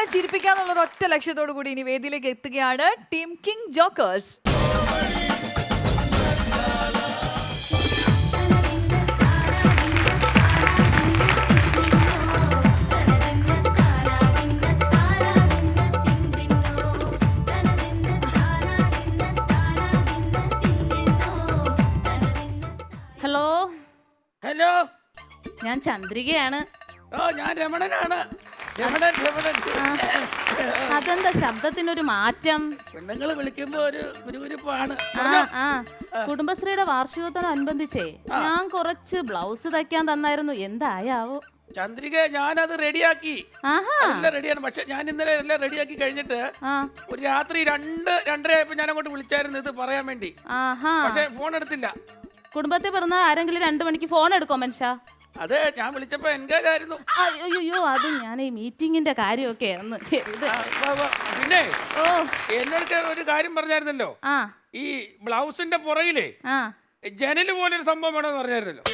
നിങ്ങളെ ചിരിപ്പിക്കാന്നുള്ള ഒറ്റ ലക്ഷ്യത്തോടു കൂടി ഇനി വേദിയിലേക്ക് എത്തുകയാണ് team king jokers. Hello hello, ഞാൻ ചന്ദ്രികയാണ്. ഓ ഞാൻ രമണനാണ്. രമണൻ രമണൻ. അതെന്താ ശബ്ദത്തിനൊരു മാറ്റം? പെണ്ണുങ്ങൾ വിളിക്കുമ്പോ ഒരു ഗുരുഗുരുപ്പാണ്. കുടുംബശ്രീയുടെ വാർഷികത്തോടനുബന്ധിച്ചേ ഞാൻ കുറച്ച് ബ്ലൗസ് തയ്ക്കാൻ തന്നായിരുന്നു, എന്തായാവോ? ചന്ദ്രിക, ഞാനത് റെഡിയാക്കി. എല്ലാം റെഡിയാണ്. പക്ഷെ ഞാൻ ഇന്നലെ എല്ലാം റെഡിയാക്കി കഴിഞ്ഞിട്ട് ഒരു രാത്രി 2-2:30 ആയപ്പോ ഞാൻ അങ്ങോട്ട് വിളിച്ചായിരുന്നു ഇത് പറയാൻ വേണ്ടി. പക്ഷെ ഫോൺ എടുത്തില്ല. കുടുംബത്തിൽ പറഞ്ഞ ആരെങ്കിലും 2 മണിക്ക് ഫോൺ എടുക്കോ മനുഷ്യ? അത് ഞാൻ വിളിച്ചപ്പോ എൻഗേജ് ആയിരുന്നു. അയ്യോ, അത് ഞാൻ ഈ മീറ്റിംഗിന്റെ കാര്യമൊക്കെ ആയിരുന്നു. പിന്നെ എന്നോട് ഒരു കാര്യം പറഞ്ഞായിരുന്നല്ലോ, ഈ ബ്ലൗസിന്റെ പുറകിലേ ജനല് പോലൊരു സംഭവം വേണമെന്ന് പറഞ്ഞായിരുന്നല്ലോ.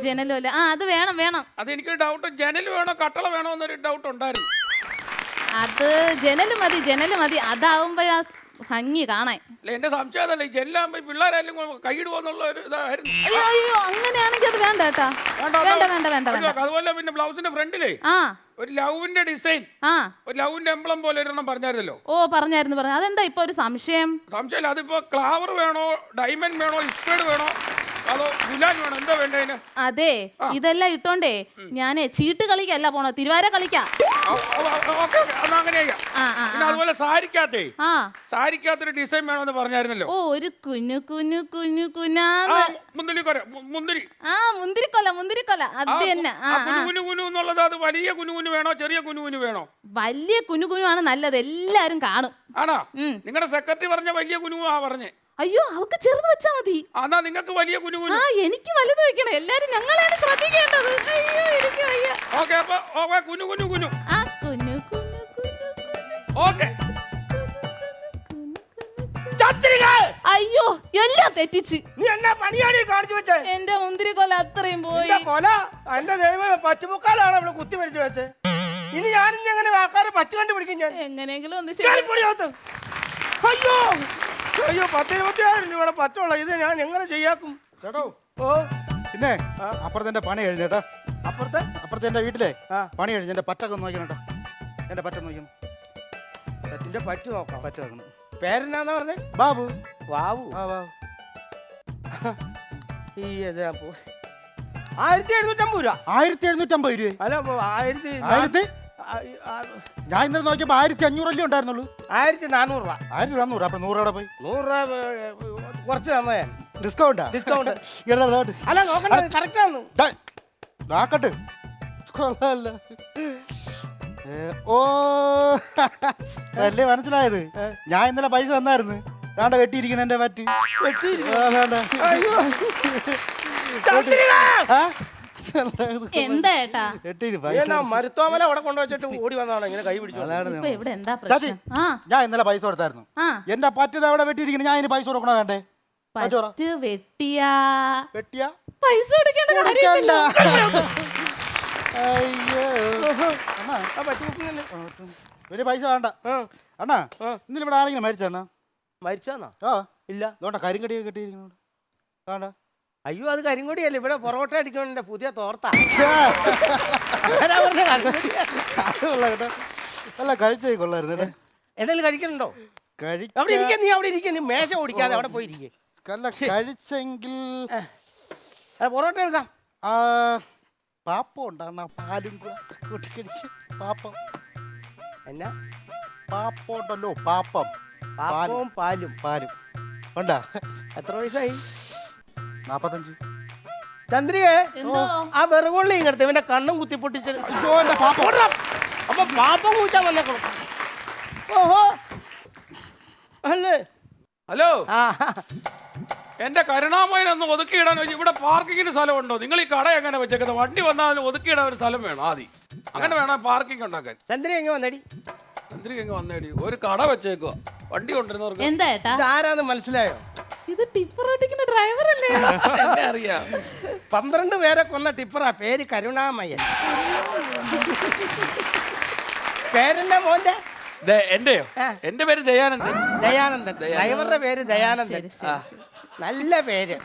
ജനലോ? അത് വേണം വേണം. അത് എനിക്കൊരു ഡൗട്ട്, ജനൽ വേണോ കട്ടള വേണോ എന്നൊരു ഡൗട്ട് ഉണ്ടായിരുന്നു. അത് ജനല് മതി, അതാവുമ്പോഴാ ഭംഗി കാണാൻ. എന്റെ സംശയം അതല്ല, ഈ ജനലാകുമ്പോ പിള്ളേരെല്ലാം കൈയിടുവോന്നുള്ള ഒരു ഇതായിരുന്നു. അയ്യോ, അങ്ങനെയാണെങ്കിൽ അത് വേണ്ട കേട്ടാ. വേണ്ട. അതുപോലെ പിന്നെ ബ്ലൗസിന്റെ ഫ്രണ്ടിലേ ഒരു ലവിന്റെ ഡിസൈൻ, ഒരു ലവിന്റെ എംബ്ലം പോലെ ഒരെണ്ണം പറഞ്ഞായിരുന്നല്ലോ. പറഞ്ഞായിരുന്നു. അതെന്താ ഇപ്പൊ ഒരു സംശയം? സംശയമില്ല, അതിപ്പോ ക്ലാവർ വേണോ, ഡയമണ്ട് വേണോ, ഇസ്പേഡ് വേണോ, അതോ ഗുലാൻ വേണോ, എന്താ വേണ്ടതിന്? അതെ, ഇതെല്ലാം ഇട്ടോണ്ടേ ഞാനേ ചീട്ട് കളിക്കല്ല പോണോ, തിരുവാര കളിക്കാം. പിന്നെ അതുപോലെ സാരിക്കകത്തൊരു ഡിസൈൻ വേണമെന്ന് പറഞ്ഞായിരുന്നല്ലോ. ഒരു മുന്തിരിക്കൊല അത് തന്നെ. കുനുകുനു എന്നുള്ളത് അത് വലിയ കുനുകുനു വേണോ, ചെറിയ കുനുകുനു വേണോ? വലിയ കുനുകുനു ആണ് നല്ലത്, എല്ലാരും കാണും. ആണോ? നിങ്ങളുടെ സെക്രട്ടറി പറഞ്ഞ വലിയ കുനുവു പറഞ്ഞേ. അയ്യോ, അവക്ക് ചെറുത് വെച്ചാ മതി. എന്നാ നിങ്ങൾക്ക് വലിയ കുനുകുനു. എനിക്ക് വലുത് വെക്കണം, എല്ലാരും ഞങ്ങളാണ് ശ്രദ്ധിക്കേണ്ടത്. അയ്യോ, എനിക്ക് വയ്യ. ഓക്കേ, അപ്പൊ കുനുകുനു. അയ്യോ, എല്ലാം തെറ്റിച്ച്. നീ എന്നാ പണിയാണ് കാണിച്ചു വെച്ചേ? എന്റെ മുന്തിരിക്കൊല അത്രയും പോയി. കൊല എന്റെ ദൈവം പച്ചുമുക്കാലാണ് അവിടെ കുത്തി മരിച്ചു വെച്ചേ. ഇനി ഞാനിനി എങ്ങനെ ആൾക്കാരെ പച്ചു കണ്ടുപിടിക്കും? ഞാൻ എങ്ങനെയെങ്കിലും ഒന്ന് അയ്യോ 10-20,000 രൂപയുടെ പറ്റുള്ള ഇത് ഞാൻ എങ്ങനെ ചെയ്യാക്കും ചേട്ടോ? ഓ പിന്നെ അപ്പുറത്തെ പണി കഴിഞ്ഞേട്ടാ. അപ്പുറത്തെ എന്റെ വീട്ടിലെ പണി കഴിഞ്ഞ എന്റെ പറ്റൊക്കെ നോക്കണം. എന്റെ പറ്റ നോക്കണം. പറ്റിന്റെ പറ്റു നോക്കാം. പറ്റ നോക്കണം. പേരെന്നാന്ന് പറഞ്ഞേ? ബാബു. ബാബു. ബാബു. 1750 രൂപ. 1750 രൂപ? അല്ല, 1000. ഞാൻ ഇന്നലെ നോക്കിയപ്പോ 1500 ഉണ്ടായിരുന്നുള്ളൂ. 1400 രൂപ. 1400. അപ്പൊ 100 രൂപ പോയി. 100 രൂപ കുറച്ച് തന്നോ ഞാൻ. ഡിസ്കൗണ്ട്. അല്ല, നോക്കണ്ട, കറക്റ്റ് ആണ്. നോക്കട്ടെ. ഓ അല്ലേ മനസ്സിലായത്? ഞാൻ ഇന്നലെ പൈസ തന്നായിരുന്നു. താണ്ട വെട്ടിയിരിക്കണ എന്റെ പറ്റ്. എന്താ ഏട്ടാ? മരുത്തോമല അവിടെ കൊണ്ടുവച്ചിട്ട് ഓടി വന്നതാണ് ഇങ്ങനെ കൈ പിടിച്ചു. ഞാൻ ഇന്നലെ പൈസ കൊടുത്തായിരുന്നു. എന്റെ പറ്റത് അവിടെ വെട്ടിയിരിക്കണ. ഞാൻ ഇതിന് പൈസ കൊടുക്കണോ വേണ്ടേ? വെട്ടിയാ പൈസ കൊടുക്കണ്ട. അയ്യോ, വലിയ പൈസ വേണ്ട അണ്ണാ. ഇന്നലെ ഇവിടെ ആരെങ്കിലും മരിച്ചാ? മരിച്ചാന്നാ? ഇല്ല. അതുകൊണ്ടാ കരിങ്കടിയൊക്കെ കെട്ടിയിരിക്കണോണ്ട്. വേണ്ട. അയ്യോ, അത് കരിങ്കൊടിയല്ലേ, ഇവിടെ പൊറോട്ട അടിക്കണ പുതിയ തോർത്താ. അല്ല, കഴിച്ചേ കൊള്ളായിരുന്നു. എന്തെങ്കിലും കഴിക്കണുണ്ടോ? അവിടെ ഇരിക്കാൻ. നീ അവിടെ ഇരിക്കാൻ. നീ മേശ ഓടിക്കാതെ അവിടെ പോയിരിക്കേ. കഴിച്ചെങ്കിൽ പൊറോട്ട എടുക്കാം. പാപ്പം ഉണ്ടാ? പാലും കൂട്ടി പാപ്പം. എന്നാ പാപ്പം ഉണ്ടല്ലോ? പാപ്പം. പാലും ഉണ്ടാ? എത്ര വയസ്സായി? 45. ചന്ദ്രിയെ, ആ വെറുകൊള്ളി ഇങ്ങടുത്ത് ഇവന്റെ കണ്ണും കുത്തിപ്പൊട്ടിച്ച്. അപ്പൊ പാപ്പം കൂട്ടാൻ വന്നേക്കണം. ഓഹോ, അല്ലേ? ഹലോ, എന്റെ കരുണാമയനൊന്ന് ഒതുക്കിയിടാൻ ഇവിടെ പാർക്കിങ്ങിന് സ്ഥലമുണ്ടോ? നിങ്ങൾ ഈ കട എങ്ങനെ വെച്ചേക്കുന്നത്? വണ്ടി വന്നാലും ഒതുക്കിയിടാൻ ഒരു സ്ഥലം വേണം ആദ്യം. അങ്ങനെ വേണം പാർക്കിംഗ് ഉണ്ടാക്കാൻ. ചന്ദ്രി എങ്ങനെ വന്നേടി? ഒരു കട വെച്ചേക്കുക, വണ്ടി കൊണ്ടിരുന്നവർക്ക്. എന്താ ഏട്ടാ? ഇതാരാന്ന് മനസ്സിലായോ? ഇത് ടിപ്പർ ഓടിക്കുന്ന ഡ്രൈവർ അല്ലേ? അറിയാം. 12 പേരെ കൊന്ന ടിപ്പറാ. പേര് കരുണാമയൻ. പേരെന്നാ മോന്റെ? എന്റെയോ? എന്റെ പേര് ദയാനന്ദൻ. ദയാനന്ദൻ. ഡ്രൈവറുടെ പേര് ദയാനന്ദൻ. നല്ല പേര്.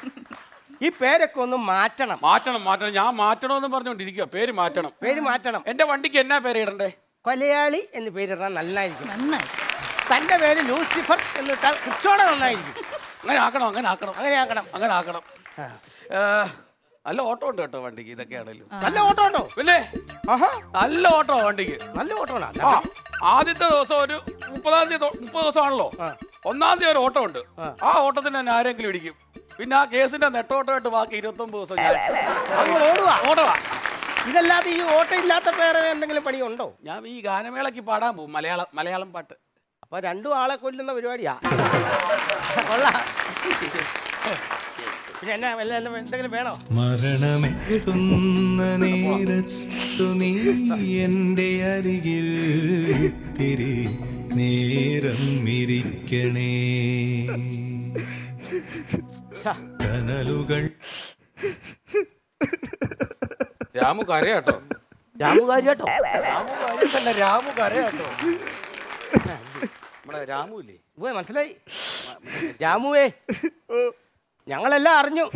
ഈ പേരൊക്കെ ഒന്ന് മാറ്റണം. മാറ്റണം. ഞാൻ മാറ്റണമെന്ന് പറഞ്ഞോണ്ടിരിക്കുക. പേര് മാറ്റണം. എന്റെ വണ്ടിക്ക് എന്നാ പേര് ഇടണ്ടേ? കൊലയാളി എന്ന് പേരിടാൻ നന്നായിരിക്കും. നന്നായി. തന്റെ പേര് ലൂസിഫർ എന്നിട്ടാൽ കുറച്ചുകൂടെ നന്നായിരിക്കും. അങ്ങനെ ആക്കണം. അങ്ങനെ ആക്കണം. നല്ല ഓട്ടോ ഉണ്ട് കേട്ടോ വണ്ടിക്ക്. ഇതൊക്കെയാണല്ലോ നല്ല ഓട്ടോ ഉണ്ടോ? പിന്നെ ആഹാ, നല്ല ഓട്ടോ വണ്ടിക്ക്. നല്ല ഓട്ടോ ആണ്. ആദ്യത്തെ ദിവസം ഒരു 30 ദിവസമാണല്ലോ. 1-ാം തീയതി ഒരു ഓട്ടോ ഉണ്ട്. ആ ഓട്ടത്തിന് തന്നെ ആരെങ്കിലും ഇടിക്കും. പിന്നെ ആ കേസിന്റെ നെട്ടോട്ടമായിട്ട് ബാക്കി 29 ദിവസം ഞാൻ ഓടുവാ. ഇതല്ലാതെ ഈ ഓട്ടോ ഇല്ലാത്ത വേറെ എന്തെങ്കിലും പണിയുണ്ടോ? ഞാൻ ഈ ഗാനമേളക്ക് പാടാൻ പോകും. മലയാളം പാട്ട്. അപ്പൊ രണ്ടും ആളെ കൊല്ലുന്ന പരിപാടിയാ. കൊള്ളാം. പിന്നെ എന്നാ എന്തെങ്കിലും വേണോ? മരണമെത്തുന്ന നേരത്തു നീ എൻ്റെ അരികിൽ തിരി നേരം ഇരിക്കണേ. കനലുകൾ രാമു കരയാട്ടോ. രാമു കാര്യാട്ടോ. രാമു കരയാട്ടോ. നമ്മുടെ രാമു ഇല്ലേ? മനസ്സിലായി. രാമുവേ, ഞങ്ങളെല്ലാം അറിഞ്ഞു.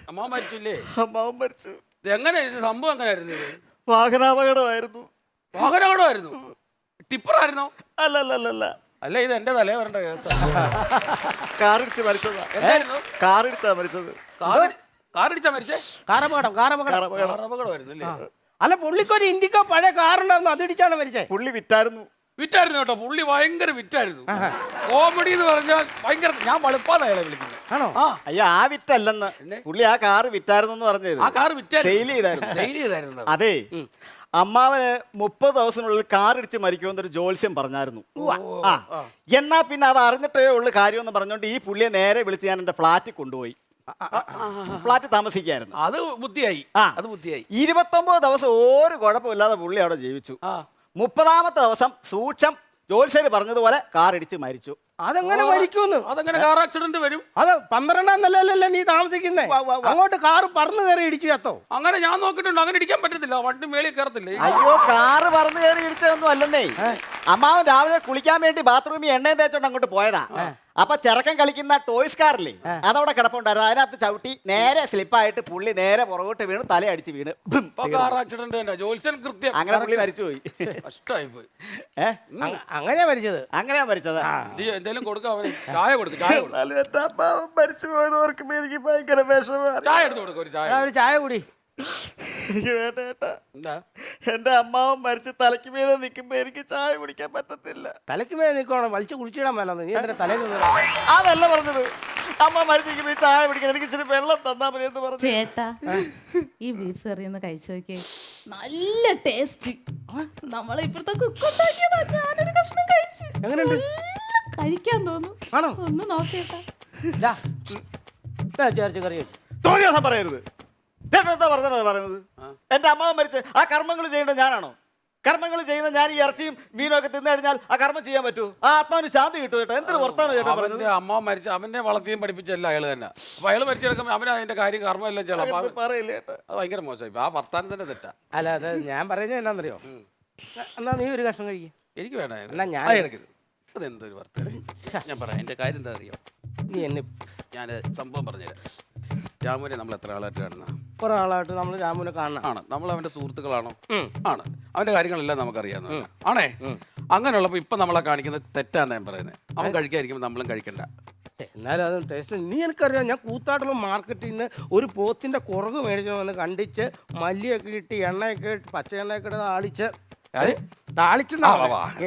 അമ്മാവൻ മരിച്ചില്ലേ? അമ്മാവൻ മരിച്ചു. എങ്ങനെ സംഭവം എങ്ങനെയായിരുന്നു? ഇത് വാഹനാപകടമായിരുന്നു. ടിപ്പറായിരുന്നോ? അല്ല, അല്ല, ഇത് എന്റെ തലേ വരേണ്ട കേസ്. കാറിടിച്ച് മരിച്ചതാ. എന്തായിരുന്നു? കാറിടിച്ചാ മരിച്ചത്. കാറിടിച്ചാ മരിച്ചേ? കാറപകടമായിരുന്നു അല്ലേ? അല്ല, പുള്ളിക്കൊരു ഇൻഡിക്കോ പഴയ കാറുണ്ടായിരുന്നു, അതിടിച്ചാണ് മരിച്ചേ. പുള്ളി വിറ്റായിരുന്നു കേട്ടോ. പുള്ളി ഭയങ്കര വിറ്റായിരുന്നു. കോമഡി എന്ന് പറഞ്ഞാൽ ഭയങ്കര. ഞാൻ വളുപ്പാതെ അയാളെ വിളിക്കുന്നത്. ആണോ? അയ്യോ, ആ വിറ്റല്ലെന്ന്. പുള്ളി ആ കാറ് വിറ്റായിരുന്നു പറഞ്ഞത്. ആ കാറ് സെയിൽ ചെയ്തായിരുന്നു. അതെ, അമ്മാവന് 30 ദിവസത്തിനുള്ളിൽ കാറിടിച്ച് മരിക്കുമെന്നൊരു ജോത്സ്യം പറഞ്ഞായിരുന്നു. എന്നാ പിന്നെ അത് അറിഞ്ഞിട്ടേ ഉള്ളു കാര്യമെന്ന് പറഞ്ഞോണ്ട് ഈ പുള്ളിയെ നേരെ വിളിച്ച് ഞാൻ എന്റെ ഫ്ലാറ്റിൽ കൊണ്ടുപോയി. ഫ്ലാറ്റ് താമസിക്കായിരുന്നു. അത് ബുദ്ധിയായി. 29 ദിവസം ഒരു കുഴപ്പമില്ലാതെ പുള്ളി അവിടെ ജീവിച്ചു. 30ാമത്തെ ദിവസം സൂക്ഷം ജോത്സ്യര് പറഞ്ഞതുപോലെ കാറിടിച്ച് മരിച്ചു. അതെങ്ങനെ മരിക്കൂന്ന്? അതെങ്ങനെ കാർ ആക്സിഡന്റ് വരും? അത് 12ാം നിലയിലല്ലേ നീ താമസിക്കുന്നേ? അങ്ങോട്ട് കാറ് പറന്ന് കയറി ഇടിച്ചു ചത്തോ? അങ്ങനെ ഞാൻ നോക്കിയിട്ടുണ്ട്. അങ്ങനെ ഇടിക്കാൻ പറ്റത്തില്ല. വണ്ടി മേളിൽ കയറത്തില്ലേ? അയ്യോ, കാറ് പറന്ന് കയറി ഇടിച്ചതൊന്നും അല്ലെന്നേ. അമ്മാവൻ രാവിലെ കുളിക്കാൻ വേണ്ടി ബാത്റൂമിൽ എണ്ണയും തേച്ചോണ്ട് അങ്ങോട്ട് പോയതാ. അപ്പൊ ചെറുക്കൻ കളിക്കുന്ന ടോയ്സ് കാറില്ലേ, അതവിടെ കിടപ്പുണ്ടായിരുന്നു. അതിനകത്ത് ചവിട്ടി നേരെ സ്ലിപ്പായിട്ട് പുള്ളി നേരെ പുറകോട്ട് വീണ് തലയടിച്ച് വീണ് കാർ ആക്സിഡന്റ് തന്നെ. ജോത്സ്യൻ കൃത്യം. അങ്ങനെ പുള്ളി മരിച്ചുപോയി. കഷ്ടമായി പോയി. അങ്ങനെയാ മരിച്ചത്. എന്തെങ്കിലും കൊടുക്കാം. ചായ കൊടുക്കും. മരിച്ചു പോയത് ഓർക്കുമ്പോ എനിക്ക് ഭയങ്കര വിഷമമാണ്. ചായ എടുത്ത് കൊടുക്കും. ഒരു ചായ കൂടി. എനിക്ക് വേണ്ട ഏട്ടാ. എന്റെ അമ്മാവൻ മരിച്ച് തലയ്ക്ക് മീതെ നിൽക്കുമ്പോ എനിക്ക് ചായ കുടിക്കാൻ പറ്റത്തില്ല. തലയ്ക്ക് മീതെ നിൽക്കണം, വലിച്ചു കുടിച്ചിടാൻ മേലെന്ന്. നീ എന്തിനാ തലയിൽ? അതല്ല പറഞ്ഞത്. അമ്മ മരിച്ചിരിക്കുമ്പോ ചായ കുടിക്കാൻ എനിക്ക് ഇച്ചിരി വെള്ളം തന്നാ മതി എന്ന് പറഞ്ഞു. ചേട്ടാ, ഈ ബീഫ് കറി ഒന്ന് കഴിച്ചു നോക്കിയേ. നല്ല ടേസ്റ്റ്. നമ്മളിപ്പോഴത്തെ കുക്കുണ്ടാക്കിയതാ. ഞാനൊരു കഷ്ണം കഴിച്ചു. എങ്ങനെയുണ്ട്? കഴിക്കാൻ തോന്നുന്നു. ആണോ? ഒന്ന് നോക്കിയേട്ടാ. കറി തോന്നിയ ദിവസം പറയരുത്. ചേട്ടൻ എന്താ പറയുന്നത്? എന്റെ അമ്മാവൻ മരിച്ച് ആ കർമ്മങ്ങൾ ചെയ്യേണ്ടത് ഞാനാണോ? കർമ്മങ്ങൾ ചെയ്യുന്ന ഞാൻ ഈ ഇറച്ചിയും മീനും ഒക്കെ തിന്നു കഴിഞ്ഞാൽ ആ കർമ്മം ചെയ്യാൻ പറ്റൂ? ആ ആത്മാവിന് ശാന്തി കിട്ടും ചേട്ടാ. എന്തൊരു വർത്താനം ചേട്ടാ പറയുന്നത്. അമ്മ മരിച്ച അവന്റെ വളർത്തിയും പഠിപ്പിച്ചല്ല അയാൾ തന്നെ. അപ്പൊ അയാൾ മരിച്ചെടുക്കുമ്പോൾ അവന് അതിന്റെ കാര്യം കർമ്മം എല്ലാം ചെയ്യണം. പറയില്ല ചേട്ടാ, അത് ഭയങ്കര മോശമായി. ആ വർത്താനം തന്നെ തെറ്റാ. അല്ല, അത് ഞാൻ പറയുന്നത് എന്നാന്നറിയോ? എന്നാ നീ ഒരു കഷ്ണം കഴിക്കും. എനിക്ക് വേണ്ട. എന്നാ ഞാൻ എടുക്കരുത്. അതെന്തൊരു വർത്താനം. ഞാൻ പറയാം. എന്റെ കാര്യം എന്താ അറിയാം? നീ എന്നെ ഞാൻ സംഭവം പറഞ്ഞുതരാം. രാമുവിനെ നമ്മൾ എത്ര ആളായിട്ട് കാണുന്ന? കുറെ ആളായിട്ട് നമ്മൾ രാമുവിനെ കാണണം. ആണ്. നമ്മൾ അവന്റെ സുഹൃത്തുക്കളാണോ? ആണ്. അവന്റെ കാര്യങ്ങളെല്ലാം നമുക്കറിയാവുന്ന ആണേ. അങ്ങനെയുള്ളപ്പോൾ ഇപ്പൊ നമ്മളെ കാണിക്കുന്നത് തെറ്റാന്ന് ഞാൻ പറയുന്നത്. അവൻ കഴിക്കാതിരിക്കുമ്പോൾ നമ്മളും കഴിക്കണ്ട. എന്നാലും അത് ടേസ്റ്റ്. നീ എനിക്കറിയാം, ഞാൻ കൂത്താട്ടുള്ള മാർക്കറ്റിൽ നിന്ന് ഒരു പോത്തിന്റെ കുറവ് മേടിച്ചു വന്ന് കണ്ടിച്ച് മല്ലിയൊക്കെ ഇട്ട് എണ്ണയൊക്കെ ഇട്ട് പച്ച എണ്ണയൊക്കെ ഇട്ട് താളിച്ച്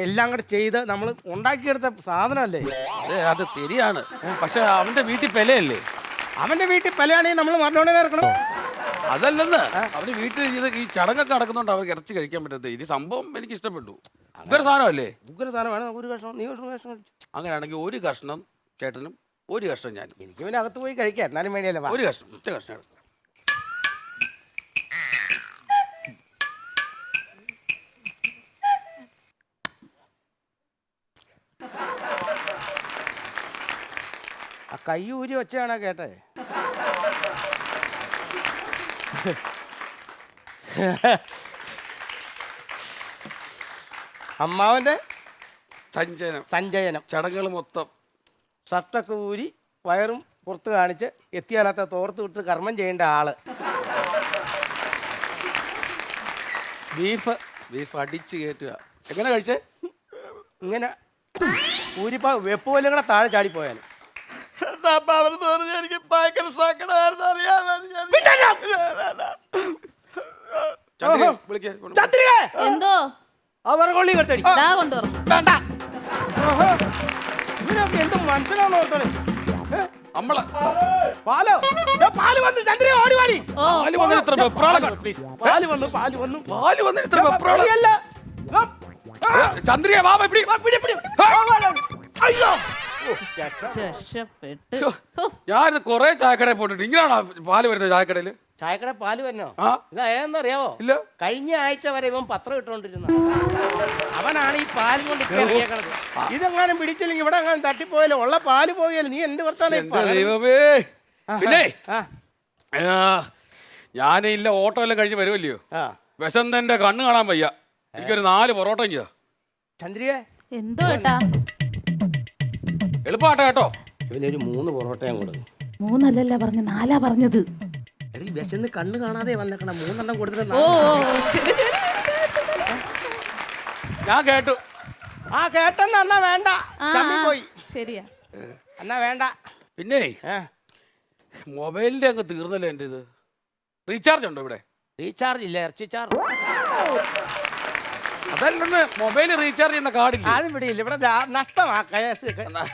എല്ലാം കൂടെ ചെയ്ത് നമ്മൾ ഉണ്ടാക്കിയെടുത്ത സാധനമല്ലേ അത്? ശരിയാണ്. പക്ഷെ അവന്റെ വീട്ടിൽ പെലയല്ലേ? അവന്റെ വീട്ടിൽ പലയാണെങ്കിൽ നമ്മൾ മരണോടെ ഇറക്കണം. അതല്ലെന്ന്. അവര് വീട്ടിൽ ഈ ചടങ്ങൊക്കെ നടക്കുന്നുണ്ട്. അവർക്ക് ഇറച്ചി കഴിക്കാൻ പറ്റത്തേ. ഈ സംഭവം എനിക്ക് ഇഷ്ടപ്പെട്ടു. ഉഗ്ര സാധനമല്ലേ? ഉഗ്ര സാധനമാണ്. ഒരു കഷ്ണം നീ കഷ്ണം കഴിച്ചു. അങ്ങനെയാണെങ്കിൽ ഒരു കഷ്ണം ചേട്ടനും ഒരു കഷ്ണം ഞാൻ. എനിക്ക് പിന്നെ അകത്ത് പോയി കഴിക്കാം. എന്നാലും വേണ്ടിയല്ലേ. ഒരു കഷ്ണം, ഒറ്റ കഷ്ണം എടുക്കാം. ആ കൈ ഊരി വെച്ചാണോ കേട്ടെ? അമ്മാവന്റെ സഞ്ചയനം സഞ്ചയനം. ചടങ്ങുകൾ മൊത്തം. ഷർട്ടൊക്കെ ഊരി വയറും പുറത്ത് കാണിച്ച് എത്തിയാലാത്ത തോർത്ത് വിട്ട് കർമ്മം ചെയ്യേണ്ട ആള്. ബീഫ് ബീഫ് അടിച്ച് കയറ്റുക. എങ്ങനെ കഴിച്ചേ? ഇങ്ങനെ ഊരിപ്പോ വെപ്പ് പോലും കൂടെ താഴെ ചാടിപ്പോയാലും. എനിക്ക് ഭയങ്കര സങ്കടമായിരുന്നു ചന്ദ്രിക, വിളിക്ക്. ചന്ദ്രിക, എന്തോ ആ വറകൊള്ളി കെട്ടടി. ഇതാ കൊണ്ടുവരണം. വേണ്ട. ഇവരൊക്കെ എന്ത് മനുഷ്യനാണോ ഓർത്തത്? നമ്മളെ പാലോ ദേ പാല് വന്നു. ചന്ദ്രിക ഓടി വാടി. ഓ പാല് വന്നിട്ട് ഇത്ര വെപ്രാളം. പ്ലീസ്. പാല് വന്നു, പാല് വന്നു. പാല് വന്നിട്ട് ഇത്ര വെപ്രാളം. അല്ല. ചന്ദ്രിക വാ പിടി. അയ്യോ. രക്ഷപ്പെട്ട്. ശ്ശോ. ഹോ, ഞാനിത് കൊറേ ചായക്കടയിൽ പോയിട്ടുണ്ട്. ഇങ്ങനെയാണോ പാല് വരുന്നത് ചായക്കടയില്? ചായക്കട പാല് വരണോ? ആ ഇത് ഏതെന്നറിയാവോ? ഇല്ല. കഴിഞ്ഞ ആഴ്ച വരെ ഇവൻ പത്രം ഇട്ടോണ്ടിരുന്ന അവനാണ് ഈ പാലും കൊണ്ട് ഇറങ്ങിയേക്കണത്. ഇതെങ്ങാനും പിടിച്ചില്ലെങ്കിൽ ഇവിടെ എങ്ങാനും തട്ടിപ്പോയാലോ ഉള്ള പാല് പോയാലോ. നീ എന്ത് വർത്താനം എന്റെ ദൈവമേ. പിന്നെ ആ ഞാനില്ല ഓട്ടോ എല്ലാം കഴിഞ്ഞ് വരുമല്ലയോ. ആ വിശന്തന്റെ കണ്ണ് കാണാൻ വയ്യ. എനിക്കൊരു 4 പൊറോട്ട ചെയ്യാ. ചന്ദ്രിക എന്തോ ഏട്ടാ? എളുപ്പമാട്ടെ കേട്ടോ. ഇവനൊരു 3 പൊറോട്ടയും കൊടുക്കും. 3 പറഞ്ഞ 4 പറഞ്ഞത്. എടീ വിശന്ന് കണ്ണ് കാണാതെ വന്നേക്കണം. 3 കൊടുത്തിട്ട് ഓ ശരി ശരി. ഞാൻ കേട്ടു. ആ കേട്ടെന്ന് എന്നാ വേണ്ട. ആ, പോയി ശരിയാ. എന്നാ വേണ്ട. പിന്നെ ഏ മൊബൈലിന്റെ അങ്ങ് തീർന്നല്ലോ എൻ്റെ ഇത്. റീചാർജ് ഉണ്ടോ ഇവിടെ? റീചാർജ് ഇല്ല, ഇറച്ചി ചാർജ്. അതല്ലെന്ന് മൊബൈൽ റീചാർജ് ചെയ്യുന്ന കാർഡില്ല. അത് ഇവിടെ ഇല്ല. ഇവിടെ നഷ്ടമാ കേസ്.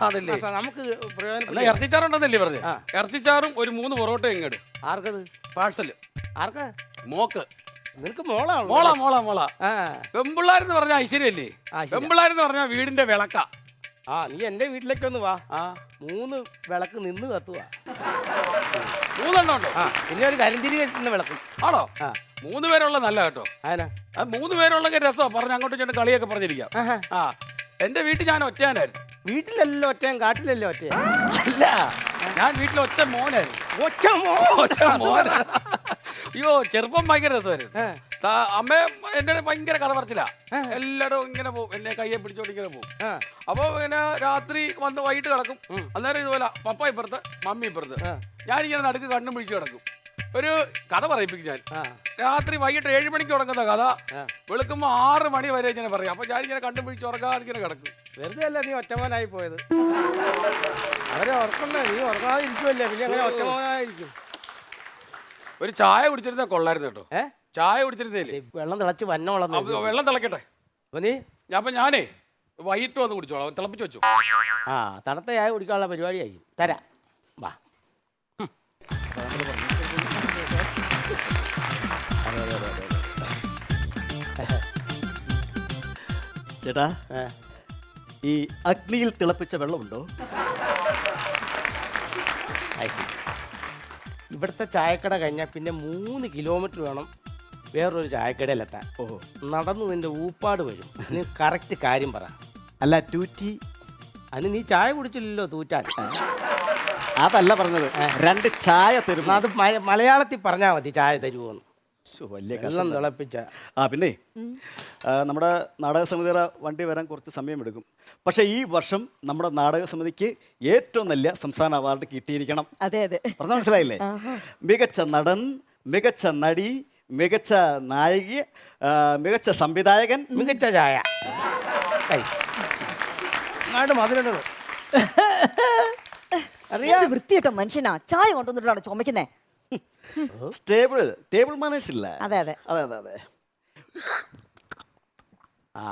അതല്ലേ നമുക്ക് അല്ല പ്രയോജനം. ഇറച്ചിച്ചാറ് ഉണ്ടെന്നല്ലേ പറഞ്ഞേ? ആ. ഇറച്ചിച്ചാറും ഒരു 3 പൊറോട്ട ഇങ്ങോട്ട് ആർക്കത്? പാഴ്സല്. ആർക്കാ? മോക്ക്. നിനക്ക് മോളാണ്. മോളാ ആ പെമ്പിള്ളാരെന്ന് പറഞ്ഞ ഐശ്വര്യല്ലേ? ഐശ്വര്യം. പെമ്പിള്ളാരെന്ന് പറഞ്ഞ വീടിന്റെ വിളക്ക. ആ നീ എന്റെ വീട്ടിലേക്കൊന്ന് വാ. ആ 3 വിളക്ക് നിന്ന് കത്തുക. 3 എണ്ണം ഉണ്ടോ? ആ പിന്നെ ഒരു കരിന്തിരി കത്തുന്ന വിളക്ക്. ആണോ? ആ 3 പേരുള്ള നല്ല കേട്ടോ. അതിനാ. അത് 3 പേരുള്ളൊക്കെ രസമാണ്. പറഞ്ഞ് അങ്ങോട്ടും ഇങ്ങോട്ടും കളിയൊക്കെ പറഞ്ഞിരിക്കാം. ആഹാ. ആ എന്റെ വീട്ടിൽ ഞാൻ ഒറ്റയാനായിരുന്നു. വീട്ടിലല്ലോ ഒറ്റയും കാട്ടിലല്ലോ ഒറ്റ. അല്ല ഞാൻ വീട്ടിൽ ഒറ്റ മോനായിരുന്നു. ഒറ്റ മോന. അയ്യോ ചെറുപ്പം ഭയങ്കര രസമായിരുന്നു. അമ്മയും എന്റെ ഭയങ്കര കഥ പറച്ചില്ല. എല്ലായിടും ഇങ്ങനെ പോകും. എന്നെ കയ്യെ പിടിച്ചോണ്ട് ഇങ്ങനെ പോകും. അപ്പൊ ഇങ്ങനെ രാത്രി വന്ന് വൈകിട്ട് കിടക്കും. അന്നേരം ഇതുപോലെ പപ്പ ഇപ്പുറത്ത് മമ്മി ഇപ്പുറത്ത്. ഞാനിങ്ങനെ നടുക്ക് കണ്ണും പിടിച്ച് കിടക്കും. ഒരു കഥ പറയിപ്പിക്കും ഞാൻ. രാത്രി വൈകിട്ട് 7 മണിക്ക് തുടങ്ങുന്ന കഥ വെളുക്കുമ്പോ 6 മണി വരെ ഇങ്ങനെ പറയും. അപ്പൊ ഞാനിങ്ങനെ കണ്ണും പിടിച്ച് ഉറങ്ങാതെ ഇങ്ങനെ കിടക്കും. വെറുതെ അല്ല നീ ഒറ്റമോനായി പോയത്. അവരെ ഓർക്കണ്ടേ? നീ ഉറങ്ങാതെ ഇരിക്കുമല്ലേ, പിന്നെ അങ്ങനെ ഒറ്റമോനായിരിക്കും. ഒരു ചായ കുടിച്ചിരുന്നേ കൊള്ളായിരുന്നു കേട്ടോ. ചായ കുടിച്ചിരുന്നേ വെള്ളം തിളച്ച് വന്നോളം. വെള്ളം തിളക്കട്ടെ. അപ്പൊ നീ ഞാനേ വൈകിട്ട് വന്ന് കുടിച്ചോളാം. തിളപ്പിച്ച് വെച്ചു. ആ തണുത്ത ചായ കുടിക്കാനുള്ള പരിപാടിയായി തരാം. വാ. ചേട്ടാ ഈ അഗ്നിയിൽ തിളപ്പിച്ച വെള്ളമുണ്ടോ? ഇവിടുത്തെ ചായക്കട കഴിഞ്ഞാൽ പിന്നെ 3 കിലോമീറ്റർ വേണം വേറൊരു ചായക്കടയിലെത്താൻ. ഓഹോ നടന്നു നിന്റെ ഊപ്പാട് വരും. നീ കറക്റ്റ് കാര്യം പറ. അല്ല ടൂറ്റി അതിന് നീ ചായ കുടിച്ചില്ലല്ലോ തൂറ്റാൻ. അതല്ല പറഞ്ഞത്. 2 ചായ തരും. അത് മലയാളത്തിൽ പറഞ്ഞാൽ മതി ചായ തരുമോന്ന്. വലിയ വെള്ളം കഷ്ടം. തിളപ്പിച്ച. ആ പിന്നെ നമ്മുടെ നാടക സമിതിയുടെ വണ്ടി വരാൻ കുറച്ച് സമയമെടുക്കും. പക്ഷേ ഈ വർഷം നമ്മുടെ നാടക സമിതിക്ക് ഏറ്റവും നല്ല സംസ്ഥാന അവാർഡ് കിട്ടിയിരിക്കണം. അതെ അതെ. പറഞ്ഞ മനസ്സിലായില്ലേ? മികച്ച നടൻ, മികച്ച നടി, മികച്ച നായിക, മികച്ച സംവിധായകൻ, മികച്ച ചായ. മധുരണ്ടോ അറിയാം. വൃത്തിയിട്ട മനുഷ്യനാ ചായ കൊണ്ടുവന്നിട്ടാണ് ചുമക്കുന്നേ. ടേബിൾ മാനേഴ്സ് ഇല്ല. അതെ അതെ അതെ അതെ അതെ. ആ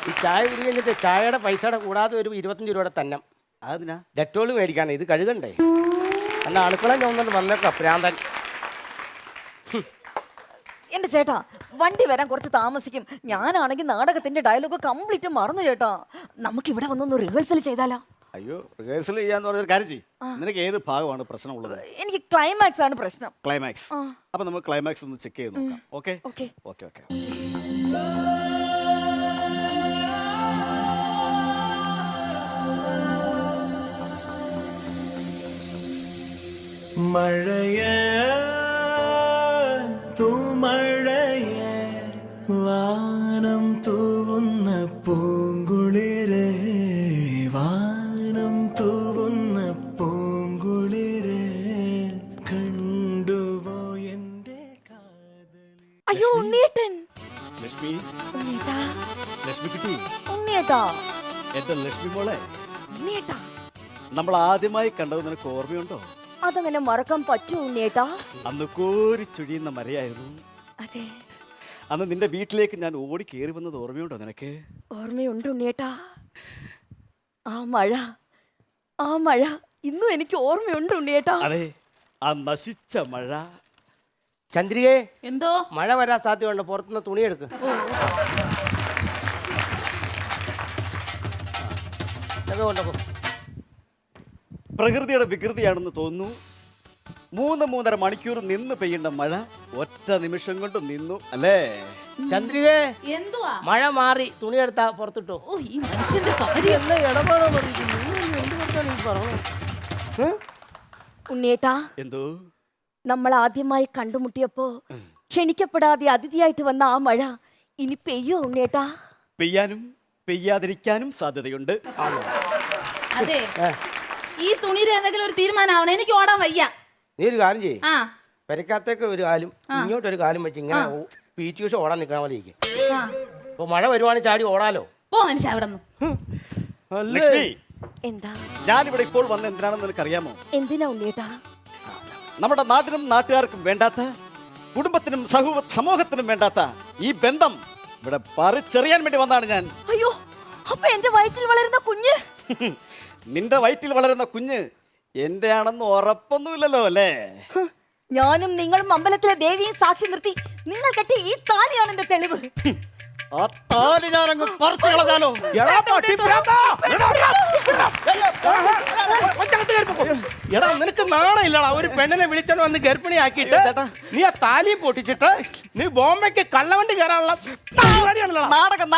ഈ ചായ കുടി കഴിഞ്ഞിട്ട് ചായയുടെ പൈസയുടെ കൂടാതെ ഒരു 25 രൂപയുടെ തന്നെ അതിനാ ഡെറ്റോള് മേടിക്കാനേ. ഇത് കഴുകണ്ടേ? എന്നാ അടുക്കള ചോന്നിട്ട് വന്നേക്കാം പ്രാന്തൻ. എന്റെ ചേട്ടാ വണ്ടി വരാൻ കുറച്ച് താമസിക്കും. ഞാനാണെങ്കിൽ നാടകത്തിന്റെ ഡയലോഗ് കംപ്ലീറ്റ് മറന്നു ചേട്ടാ. നമുക്ക് ഇവിടെ വന്നൊന്ന് റിഹേഴ്സൽ ചെയ്താലോ? അയ്യോ റിഹേഴ്സൽ ചെയ്യാന്ന് പറഞ്ഞൊരു കാര്യം ചെയ്യും. നിനക്ക് ഏത് ഭാഗമാണ് പ്രശ്നമുള്ളത്? എനിക്ക് ക്ലൈമാക്സ് ആണ് പ്രശ്നം. ക്ലൈമാക്സ്. അപ്പൊ നമ്മൾ ക്ലൈമാക്സ് ഒന്ന് ചെക്ക് ചെയ്ത് നോക്കാം. Okay okay okay okay. മഴയേ തൂമഴയേ വാനം തൂവുന്ന പൂങ്കുളിരേ വാനം തൂവുന്ന പൂങ്കുളിരേ കണ്ടുവോ എൻ്റെ കാതലി. അയ്യോ ഉണ്ണിയേട്ടൻ. ലക്ഷ്മി ഉണ്ണിയേട്ടാ, ലക്ഷ്മിക്കുട്ടി, ഉണ്ണിയേട്ടാ, എന്റെ ലക്ഷ്മി മോളെ, ഉണ്ണിയേട്ടാ. നമ്മൾ ആദ്യമായി കണ്ടത് നിനക്ക് ഓർമ്മയുണ്ടോ? അതങ്ങനെ മറക്കാൻ പറ്റുമോ ഉണ്ണിയേട്ടാ? അന്ന് കോരിച്ചൊഴിയുന്ന മരയായിരുന്നു. അതെ, അന്ന് നിന്റെ വീട്ടിലേക്ക് ഞാൻ ഓടി കയറി വന്നത് ഓർമ്മയുണ്ടോ നിനക്ക്? ഓർമ്മയുണ്ട് ഉണ്ണിയേട്ടാ. ആ മഴ ഇന്നും എനിക്ക് ഓർമ്മയുണ്ട് ഉണ്ണിയേട്ടാ. അതെ, ആ നശിച്ച മഴ. ചന്ദ്രികേ, എന്തോ മഴ വരാൻ സാധ്യതയുണ്ട്, പുറത്തുനിന്ന് തുണി എടുക്ക്. ഇതൊക്കെ കൊണ്ടുപോ. പ്രകൃതിയുടെ വികൃതിയാണെന്ന് തോന്നുന്നു. 3-3.5 മണിക്കൂർ നിന്ന് പെയ്യേണ്ട മഴ ഒറ്റ നിമിഷം കൊണ്ട് നിന്നു അല്ലേ? ചന്ദ്രികേ, എന്തുവാ? മഴ മാറി, തുണി എടുത്താ പുറത്തിട്ടോ. ഓ, ഈ മനുഷ്യന്റെ കാര്യം. എന്താ ഇടപാടോ പറഞ്ഞു. ഉണ്ണിയേട്ടാ, എന്തോ നമ്മൾ ആദ്യമായി കണ്ടുമുട്ടിയപ്പോ ക്ഷണിക്കപ്പെടാതെ അതിഥിയായിട്ട് വന്ന ആ മഴ ഇനി പെയ്യോ ഉണ്ണിയേട്ടാ? പെയ്യാനും പെയ്യാതിരിക്കാനും സാധ്യതയുണ്ട്. അതെ, ഈ തുണിയിൽ എന്തെങ്കിലും ഒരു തീരുമാനമാവണം. എനിക്ക് ഓടാൻ വയ്യ. നീ ഒരു കാര്യം ചെയ്യ്, ആ പെരക്കാത്തേക്ക് ഒരു കാലും ഇങ്ങോട്ടൊരു കാലും വെച്ച് ഇങ്ങനെ PT ഉഷ ഓടാൻ നിൽക്കാൻ പോലെ ഇരിക്കും. ആ അപ്പൊ മഴ വരുവാണെങ്കിൽ ചാടി ഓടാലോ. പോ മനുഷ്യ അവിടെ നിന്ന്. ലക്ഷ്മി, എന്താ? ഞാനിവിടെ ഇപ്പോൾ വന്ന് എന്തിനാണെന്ന് നിനക്കറിയാമോ? എന്തിനാ ഉണ്ണിയേട്ടാ? നമ്മുടെ നാട്ടിനും നാട്ടുകാർക്കും വേണ്ടാത്ത, കുടുംബത്തിനും സമൂഹത്തിനും വേണ്ടാത്ത ഈ ബന്ധം ഇവിടെ പറിച്ചെറിയാൻ വേണ്ടി വന്നാണ് ഞാൻ. അയ്യോ, അപ്പൊ എന്റെ വയറ്റിൽ വളരുന്ന കുഞ്ഞ്? നിന്റെ വയറ്റിൽ വളരുന്ന കുഞ്ഞ് എന്റെ ആണെന്ന് ഉറപ്പൊന്നുമില്ലല്ലോ അല്ലേ? ഞാനും നിങ്ങളും അമ്പലത്തിലെ ദേവിയും സാക്ഷി നിർത്തി നിങ്ങൾ കെട്ടിയ ഈ താലിയാണ് എന്റെ തെളിവ്. ആ താലി ഞാനങ്ങ് പറിച്ചു കളഞ്ഞാലോ? എടാ, നിനക്ക് നാണയില്ലടാ ഒരു പെണ്ണിനെ വിളിച്ചോണ്ട് വന്ന് ഗർഭിണിയാക്കിയിട്ട് നീ ആ താലിയും പൊട്ടിച്ചിട്ട് നീ ബോംബെക്ക് കള്ളവണ്ടി കയറാനുള്ള പരിപാടിയാണല്ലോ. നാടകം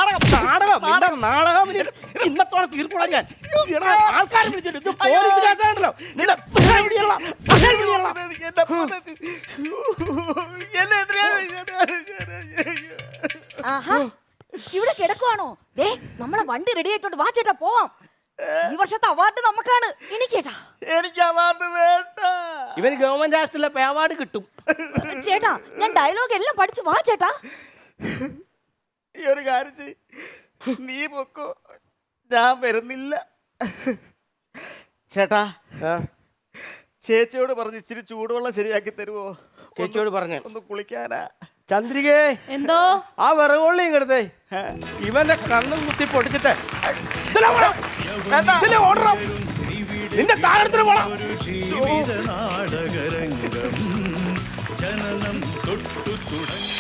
ഇന്നത്തോടെ തീർപ്പുള്ള ഞാൻ. ആൾക്കാരെ വിളിച്ചിട്ട് ഇത് പോലീസ് കേസാണല്ലോ. ആഹാ, ഇവിടെ കിടക്കുവാണോ? ദേ, നമ്മളെ വണ്ടി റെഡി ആയിട്ടുണ്ട്. വാ ചേട്ടാ, പോവാം. ഈ വർഷത്തെ അവാർഡ് നമുക്കാണ്. എനിക്കേട്ടാ, എനിക്ക് അവാർഡ് വേണ്ട. ഇവന് ഗവൺമെന്റ് ആശുപത്രിയിലെ അവാർഡ് കിട്ടും. ചേട്ടാ, ഞാൻ ഡയലോഗ് എല്ലാം പഠിച്ചു. വാ ചേട്ടാ. ഈ ഒരു കാര്യം ചെയ്യ്, നീ പൊക്കോ, ഞാൻ വരുന്നില്ല. ചേട്ടാ, ചേച്ചിയോട് പറഞ്ഞ് ഇച്ചിരി ചൂടുവെള്ളം ശരിയാക്കി തരുമോ? ചേച്ചിയോട് പറഞ്ഞു ഒന്ന് കുളിക്കാനാ. ചന്ദ്രികേ, എന്തോ ആ വിറകൊള്ളി ഇങ്ങടുത്തേ. ഇവന്റെ കണ്ണും കുത്തി പൊടിച്ചിട്ട് നിന്റെ താഴത്തിന് പോണം. ജീവിത നാടകരംഗം ജനനം തൊട്ടു തുടങ്ങി